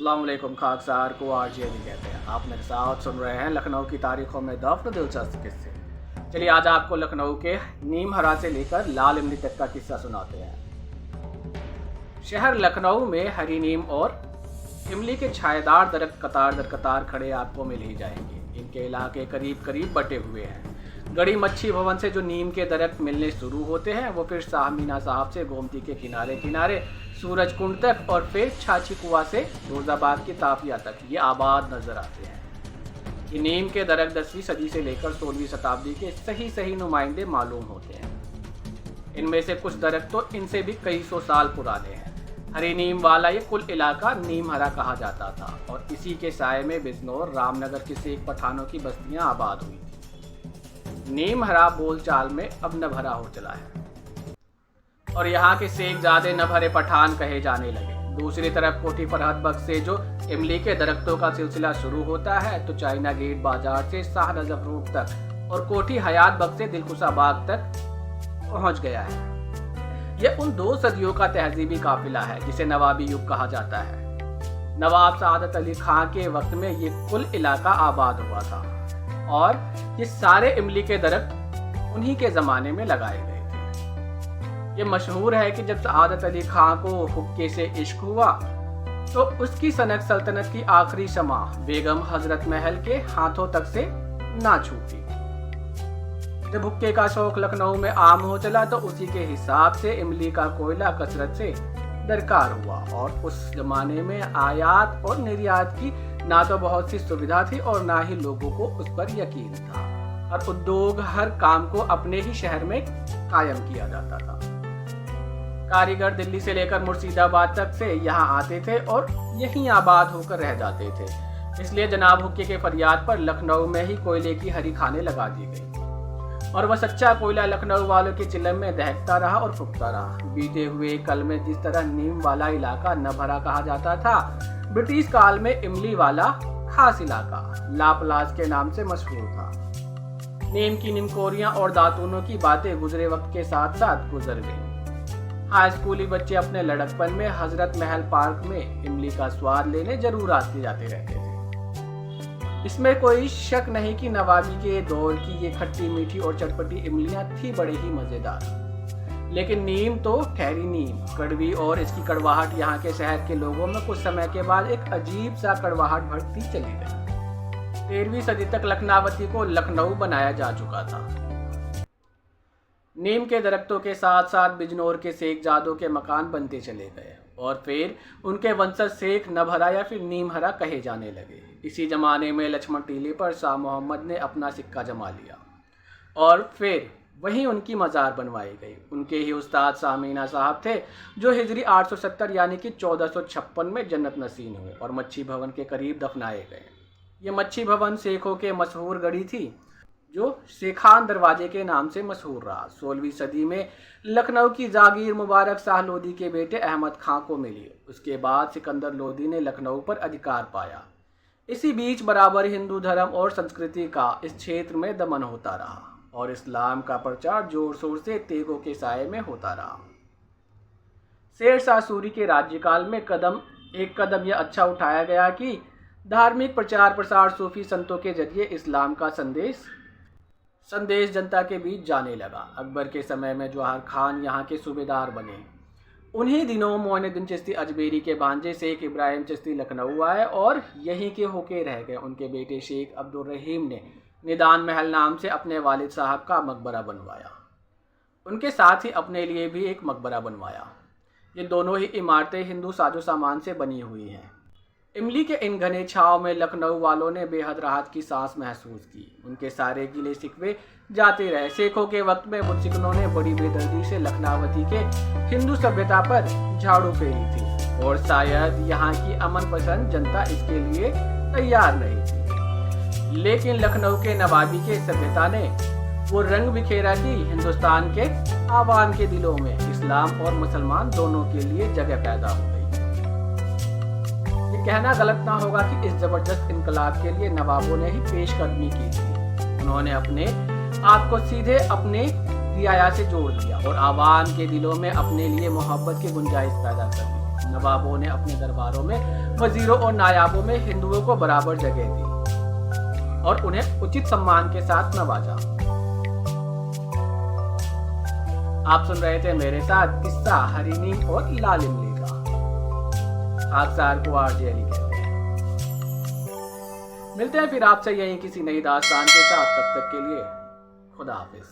अस्सलाम वालेकुम। खाकसार को आरजे भी कहते हैं। आप मेरे साथ सुन रहे हैं लखनऊ की तारीखों में दफन दिलचस्प किस्से। चलिए आज आपको लखनऊ के नीम हरा से लेकर लाल इमली तक का किस्सा सुनाते हैं। शहर लखनऊ में हरी नीम और इमली के छायेदार दरख्त कतार दर कतार खड़े आपको मिल ही जाएंगे। इनके इलाके करीब करीब बटे हुए हैं। गड़ी मच्छी भवन से जो नीम के दरख्त मिलने शुरू होते हैं वो फिर शाहमीना साहब से गोमती के किनारे किनारे सूरज कुंड तक और फिर छाछी कुआ से रोजाबाद की ताफिया तक ये आबाद नजर आते हैं। ये नीम के दरख्त 10वीं सदी से लेकर 16वीं शताब्दी के सही नुमाइंदे मालूम होते हैं। इनमें से कुछ दरख्त तो इनसे भी कई सौ साल पुराने हैं। हरी नीम वाला ये कुल इलाका नीम हरा कहा जाता था और इसी के साये में बिजनौर रामनगर के शेख पठानों की बस्तियां आबाद हुई। नीम हरा बोलचाल में अब न भरा हो चला है और यहाँ के शेखजादे न भरे पठान कहे जाने लगे। दूसरी तरफ कोठी फरहत बख्श से जो इमली के दरख्तों का सिलसिला शुरू होता है तो चाइना गेट बाजार से शाह रजफ रोड तक और कोठी हयात बख्श से दिलकुशा बाग तक पहुंच गया है। यह उन 2 सदियों का तहजीबी काफिला है जिसे नवाबी युग कहा जाता है। नवाब सादत अली खां के वक्त में ये कुल इलाका आबाद हुआ था और ये सारे इमली के दरख्त उन्हीं के ज़माने में लगाए गए थे। ये मशहूर है कि जब सादत अली खां को हुक्के से इश्क हुआ तो उसकी सनक सल्तनत की आखिरी शमा बेगम हजरत महल के हाथों तक से ना छूटी। जब हुक्के का शौक लखनऊ में आम हो चला तो उसी के हिसाब से इमली का कोयला कसरत से दरकार हुआ और उस जमाने में आयात और निर्यात की ना तो बहुत सी सुविधा थी और ना ही लोगों को उस पर यकीन था और उद्योग हर काम को अपने ही शहर में कायम किया जाता था। कारीगर दिल्ली से लेकर मुर्शिदाबाद तक से यहाँ आते थे और यहीं आबाद होकर रह जाते थे। इसलिए जनाब हुक्के के फरियाद पर लखनऊ में ही कोयले की हरी खाने लगा दी गई और वह सच्चा कोयला लखनऊ वालों के चिलम में दहकता रहा और फूकता रहा। बीते हुए कल में जिस तरह नीम वाला इलाका न भरा कहा जाता था, ब्रिटिश काल में इमली वाला खास इलाका लापलास के नाम से मशहूर था। नीम की निमकोरियां और दातूनों की बातें गुजरे वक्त के साथ साथ गुजर गईं। हाई स्कूली बच्चे अपने लड़कपन में हजरत महल पार्क में इमली का स्वाद लेने जरूर आते जाते रहते थे। इसमें कोई शक नहीं कि नवाबी के दौर की ये खट्टी मीठी और चटपटी इमलियां थी बड़े ही मजेदार। लेकिन नीम तो ठहरी नीम, कड़वी और इसकी कड़वाहट यहाँ के शहर के लोगों में कुछ समय के बाद एक अजीब सा कड़वाहट भरती चली गई। 13वीं सदी तक लखनावती को लखनऊ बनाया जा चुका था। नीम के दरख्तों के साथ साथ बिजनौर के शेखजादों के मकान बनते चले गए और फिर उनके वंशज शेख नभरा या फिर नीम हरा कहे जाने लगे। इसी जमाने में लक्ष्मण टीले पर शाह मोहम्मद ने अपना सिक्का जमा लिया और फिर वहीं उनकी मज़ार बनवाई गई। उनके ही उस्ताद शाहमीना साहब थे जो हिजरी 870 यानी कि 1456 में जन्नत नसीब हुए और मच्छी भवन के करीब दफनाए गए। ये मच्छी भवन शेखों के मशहूर गढ़ी थी जो शेखान दरवाजे के नाम से मशहूर रहा। 16वीं सदी में लखनऊ की जागीर मुबारक शाह लोधी के बेटे अहमद खां को मिली। उसके बाद सिकंदर लोधी ने लखनऊ पर अधिकार पाया। इसी बीच बराबर हिंदू धर्म और संस्कृति का इस क्षेत्र में दमन होता रहा और इस्लाम का प्रचार जोर शोर से तेगों के साये में होता रहा। शेर शाह सूरी के राज्यकाल में एक कदम यह अच्छा उठाया गया कि धार्मिक प्रचार प्रसार सूफी संतों के जरिए इस्लाम का संदेश जनता के बीच जाने लगा। अकबर के समय में जौहर खान यहाँ के सूबेदार बने। उन्हीं दिनों मोइनुद्दीन चिश्ती अजमेरी के भांजे शेख इब्राहिम चिश्ती लखनऊ आए और यहीं के होके रह गए। उनके बेटे शेख अब्दुल रहीम ने निदान महल नाम से अपने वालिद साहब का मकबरा बनवाया। उनके साथ ही अपने लिए भी एक मकबरा बनवाया। ये दोनों ही इमारतें हिंदू साजो सामान से बनी हुई हैं। इमली के इन घने छाव में लखनऊ वालों ने बेहद राहत की सांस महसूस की। उनके सारे गिले शिकवे जाते रहे। शेखों के वक्त में मुत्सिकनों ने बड़ी बेदर्दी से लखनावती के हिंदू सभ्यता पर झाड़ू फेरी थी और शायद यहाँ की अमन पसंद जनता इसके लिए तैयार नहीं थी। लेकिन लखनऊ के नवाबी के सभ्यता ने वो रंग बिखेरा कि हिंदुस्तान के आवाम के दिलों में इस्लाम और मुसलमान दोनों के लिए जगह पैदा हो गई। ये कहना गलत ना होगा कि इस जबरदस्त इनकलाब के लिए नवाबों ने ही पेशकदमी की थी। उन्होंने अपने आप को सीधे अपने रियाया से जोड़ दिया और आवाम के दिलों में अपने लिए मोहब्बत की गुंजाइश पैदा कर दी। नवाबों ने अपने दरबारों में वजीरों और नायाबों में हिंदुओं को बराबर जगह दी और उन्हें उचित सम्मान के साथ नवाजा। आप सुन रहे थे मेरे साथ किस्सा हरिनीम और लाल इमली का। खाकसार को आरजे अली कहते हैं। मिलते हैं फिर आपसे यहीं किसी नई दास्तान के साथ। तब तक के लिए खुदा हाफिज।